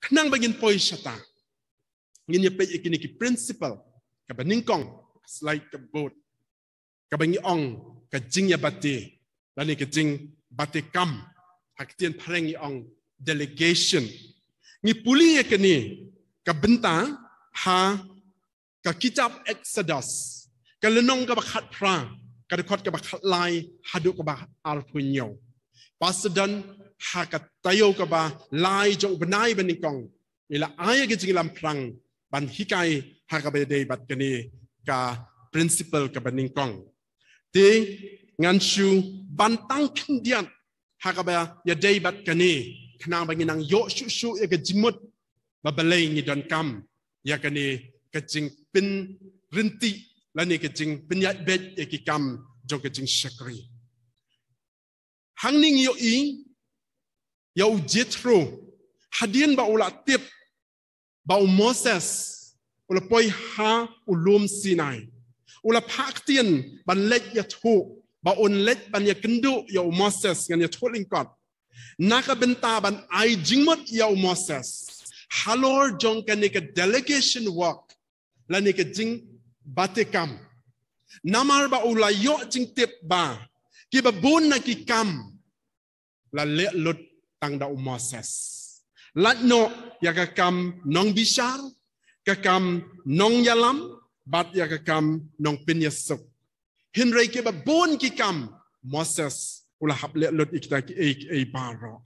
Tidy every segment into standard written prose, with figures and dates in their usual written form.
Kenang bagin poi syata. Ngin ye pe ikini ki principle ka baningkong slide ka boat. Ka bangi ong ka jing ya bate. Lani ka jing bate kam. Haktian parengi ong delegation. Ngi puli ye kini ka bentang ha ka kitab Exodus. Ka lenong ka bakhat pra. Ka dekot ka bakhat lai haduk ka bakhat arpunyo. Pasadan ha ka tayo ka ba lai jong benai baningkong. Ila aya ke jing lam prang ban hikai ha ka bede bat kini ka principle ka baningkong. Ti ngan shu bantang kindian ha ka ba ya dei bat kini kenang banginang yo shu ya ke jimut ba balai ni don kam ya kini ke jing pin rinti lani ke jing pinyat bet ya ki kam jong ke jing shakri. Hang ning yo i ya H.Dkhar hadian ba ula tip ba Moses ula poi ha ulum Sinai ula paktian ban let ya thu ba on let ban ya kendu ya Moses ngan ya tholingkot naka benta ban ai jingmot ya Moses halor jong kan ka delegation work lani ka jing batekam namar ba ula yo jing tip ba ki ba bun na ki kam la le lut tang da Moses latno ya ka kam nong bishar ka kam nong yalam bat ya ka kam nong pinyasuk hinrei ke ba bun ki kam Moses ula hap le lut ikta ki ei baro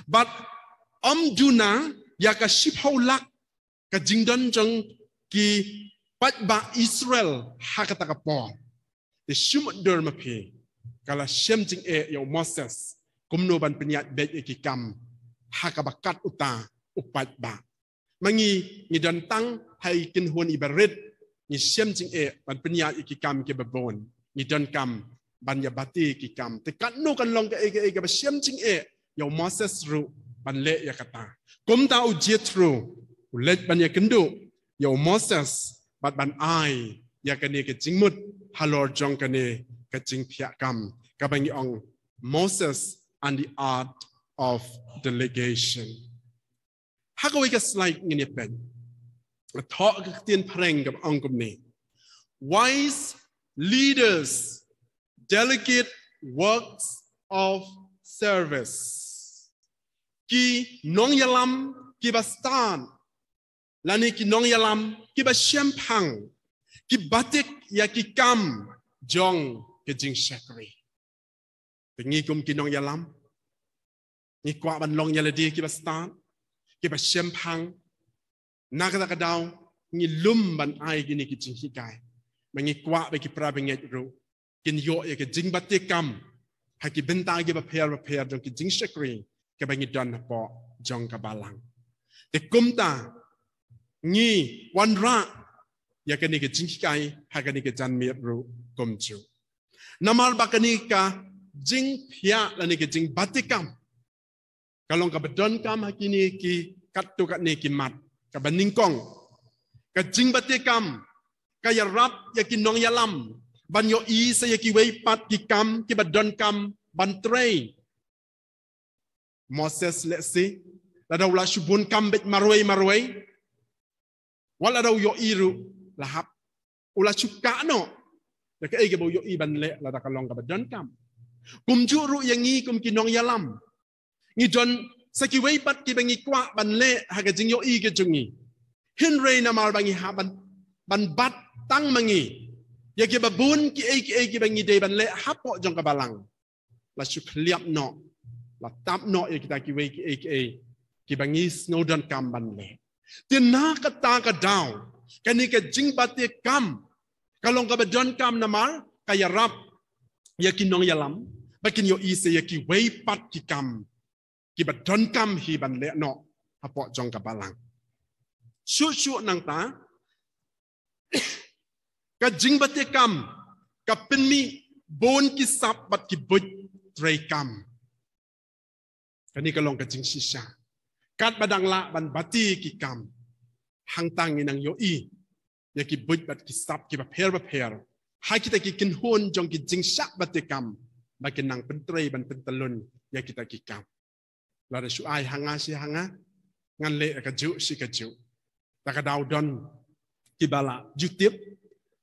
but duna ya ka ship haulak ka jingdan jong ki pat ba Israel hakata ka po the shumat derma pe kala shem jing ya Moses kumno ban penyat bet ikikam hakabakat uta upat ba mangi ni dantang hai kin hon ibarit ni shem jing ban penyat ikikam ke babon ni dan kam ban ya bati ikikam te kan no kan long ke ba shem jing ya Moses ru ban le ya kata kum ta H.Dkhar ulet ban ya kendu ya Moses ban ai ya kane ke jingmut halor jong kane ke jing phya kam ka bangi ong Moses and the art of delegation. Hakawi ka slide ngini pen. Talk tin parengกับองกุมนี้ Wise leaders delegate works of service. Ki nong yalam ki bastan. Lani ki nong yalam ki ba shempang. Ki batik ya ki kam jong ke jing shakri. Pengi kum kinong yalam, ni kwa ban long yaladi ki bastan, ki ba shempang, nakata kadaw ni lum ban ai gini ki jing hikai, mangi kwa ba ki pra benget ru, kin yo ya ki jing batikam, ha ki benta ki ba pair jong ki jing shakri, ki ba ngi don po jong ka balang. Te kumta ni wan ra ya ki ni ki jing hikai, ha ki ni ki jan mi ru kumchu. Namal bakani ka jing pia lani ke jing batikam kalong ka bedon kam hakini ki katu kat ni ki mat ka baningkong ka jing batikam ka ya rap ya ki nong yalam ban yo i sa ya ki wei pat ki kam ki bedon kam ban trei Moses let's see la daw la shubun kam bet marway wala daw yo iru lahap ula chuka no la ka ege bo yo i ban le la da kalong ka bedon kam kum juru yang ngi kum kinong yalam ngi don sakiwei pat ki bangi kwa ban le ha ga jing yo i ke jungi hinrei na mal bangi ha ban bat tang mangi ya ke babun ki bangi de ban le ha po jong ka balang la chu kliap no la tap no ya kita ki wei ki bangi snowdon kam ban le tin na ka ta ka daw kani ke jing batte kam kalong ka badon kam na mal kaya rap ya kinong yalam bakin yo ise ya ki wei pat ki kam ki badon kam hi ban le no hapo jong ka balang shu nang ta ka jing bate kam ka pinmi bon ki sap bat ki but trei kam kani ka long ka jing shisha kat badang la ban bati ki kam hang tang inang yo i ya ki but bat ki sap ki ba per hai kita ki kin hon jong ki jing syak batikam bakin nang pentrei ban pentelun ya kita ki kam la da shu ai hanga si hanga ngan le ka ju si ka ju ta ka dau don kibala ju tip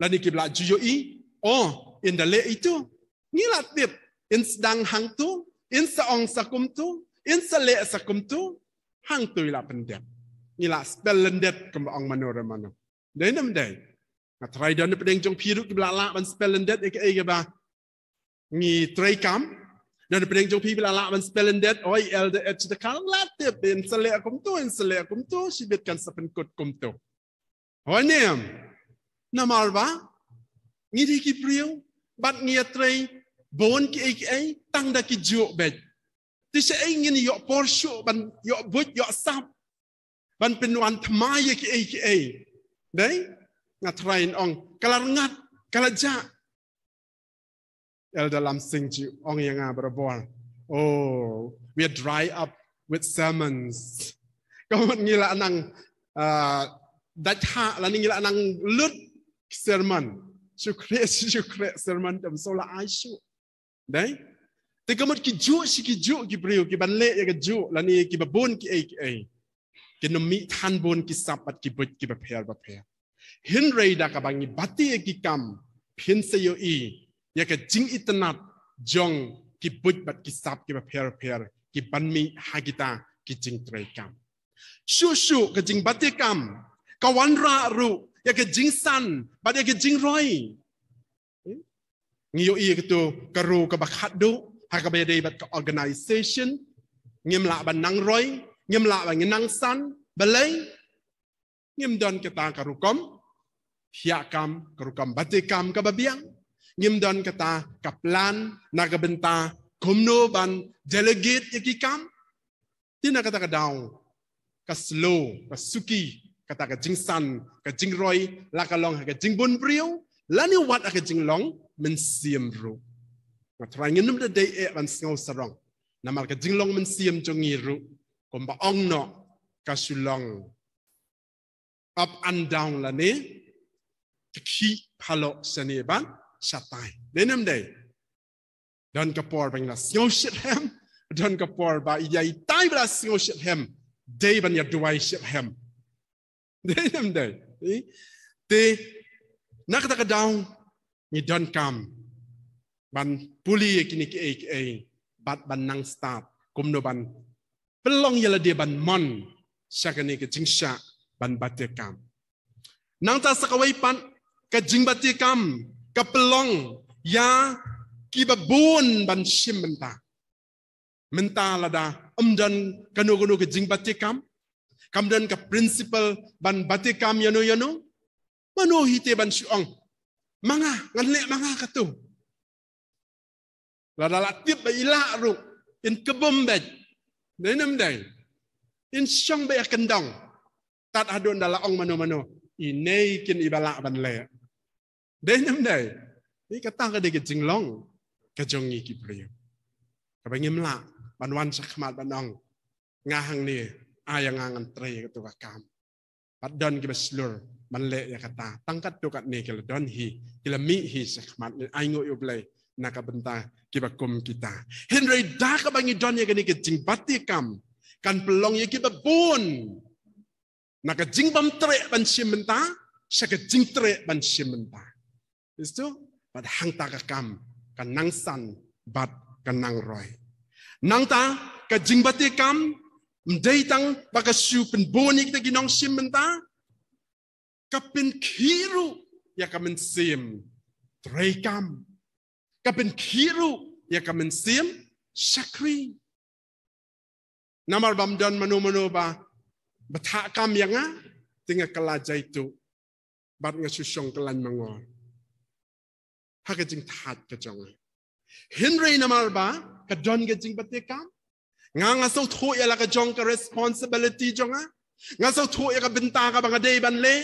lani kibala ju yo I in the le itu ngila tip in sedang hang tu in saong sakum tu in sale sakum tu hang tu ila pendek ngila splendid kem ong manorama dai nam dai na try don pedeng jong piru kibala la ban splendid ke ba ngi try kam dan pedeng jong pi bila la ban splendid oi elder H.Dkhar la tip in sale akum tu sibit kan sapen kut kum tu oi nem namal ba ngi di ki priu bat ngi try bon ki ai tang da ki ju bet ti se ai ngi yo por shu ban yo but yo sap ban penwan thmai ki ai dai nga train ong kalar ngat kalaja el dalam singju ong yang berabol we dry up with sermons kamu ngila anang datha la ngila anang lut sermon syukre sermon tam sola aisu dai te kamu ki ju ki brio ki banle ya ki ju la ni ki babon ki ai ki nomi than bon ki sapat ki but ki prepare Henry da ka bangi bati ki kam phin se yo I ya ka jing itanat jong ki but bat ki sap ki prepare ki banmi hagita ki jing trai kam shu ka jing bati kam ka wanra ru ya ka jing san bat ya ka jing roi ngiyo I ketu karu ka bakhat do ha ka be dei bat ka organization ngim la ban nang roi ngim la ban nang san balai ngim don kita karukom hiakam karukom batikam ka babiang ngim don kata kaplan nagabenta kumno ban delegate yakikam tina kata kadau ka slow ka suki kata ka jingsan ka jingroi la ka long ka jingbun brio lani wat ka jinglong men siam ru ma trangin num de dei ban sngo sarong namal ka jinglong men siam jongiru komba ong no ka sulong up and down la ne ki phalo sani ban shatai denam dei don kapor bang la sngo shit hem don kapor ba idai tai bra sngo shit hem dei ban ya duai shit hem denam dei te nakata ka down ni don kam ban puli kini ki bat ban nang start kumno ban pelong yala dia ban mon sakani ke jingsha ban batekam nang ta sakawai pan ka jing batekam ka pelong ya ki babun ban shim menta lada umdan kanu ke jing batekam kamdan ka principal ban batekam yano mano hite ban syong manga nganle manga katu lada latip ba ila ru in kebom bet nenam dai in syong ba kendong tat adon dala ong mano inei kin ibala ban le denam dai ni kata ka de jinglong ka jongi ki priyo ka bangim la ban wan sakmat banong ngahang ni ayang ngan tre ka tu kam padon ki baslur ban le ya kata tangkat tu kat ni kala don hi kila mi hi sakmat ni aingo yo blai naka benta ki bakum kita Henry da ka bangi don ya ni ke jing bati kam kan pelong ya ki babun naka jing bam tre ban simenta saka jing tre ban simenta itu pad hang ta ka kam kan nang san bat kan nang roy nang ta ka jing bati kam mdei tang baka su pen boni kita ginong simenta kapin kiru ya kamen sim tre kam kapin kiru ya kamen sim sakri namar bam don mano ba bata kam yang tinggal kelaja itu bat ngasusong kelan mangor haka jing tat ka jong Henry namar ba ka don ka jing batekam nga so tho ya la ka jong ka responsibility jonga nga so tho ya ka benta ka banga day ban le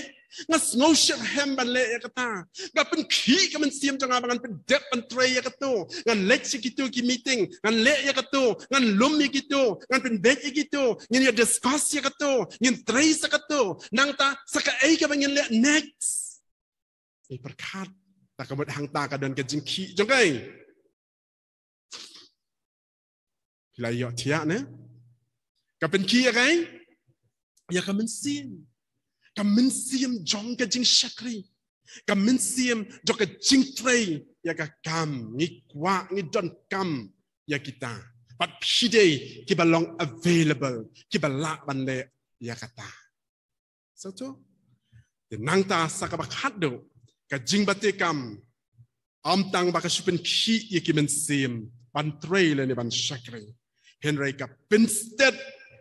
nga sngo shit hem ban le ya kata ga pen ki ka man siam jonga bangan pen dep ban tray ya kato ngan lek sikitu ki meeting ngan le ya kato ngan lum ya kitu ngan pen bet ya kitu ngin ya discuss ya kato ngin tray sa kato nang ta saka ai ka bangin le next ai perkat ta ka bot hang ta ka don ka jing ki jong kai la yo tia ne ka pen ki ya kai ya kamen sim jong ka jing shakri kamen sim jong ka jing trei ya ka kam ngi kwa ngi don kam ya kita but pide ki balong available ki bala bande ya kata so to the nangta sakabakhat do ka jing bate kam am tang baka supen ki ya ki men sim ban trei le ne ban shakri henry ka pinstead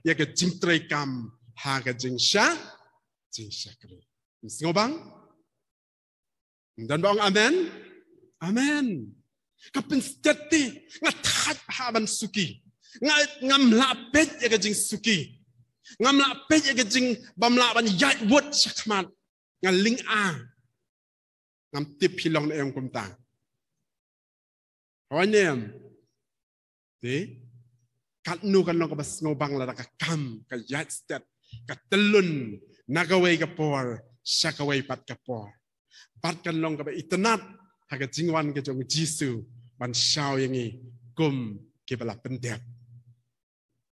ya ka jing trei kam ha ka jing shakri ngobang dan bang amen amen ka pinstead ti ngathat ha ban suki ngam la pet ya ka jing suki ngam la pet ya ka jing bam la ban yai wot sakmat ngaling a ngam tip hilong na kum ta hoinem ti kat nu kan long ka bas ngobang la ka kam ka yat step ka telun nagaway ka por sakaway pat ka por pat kan long ka ba itanat ha ka jingwan ka jong jisu ban shaw yangi kum ke bala pendek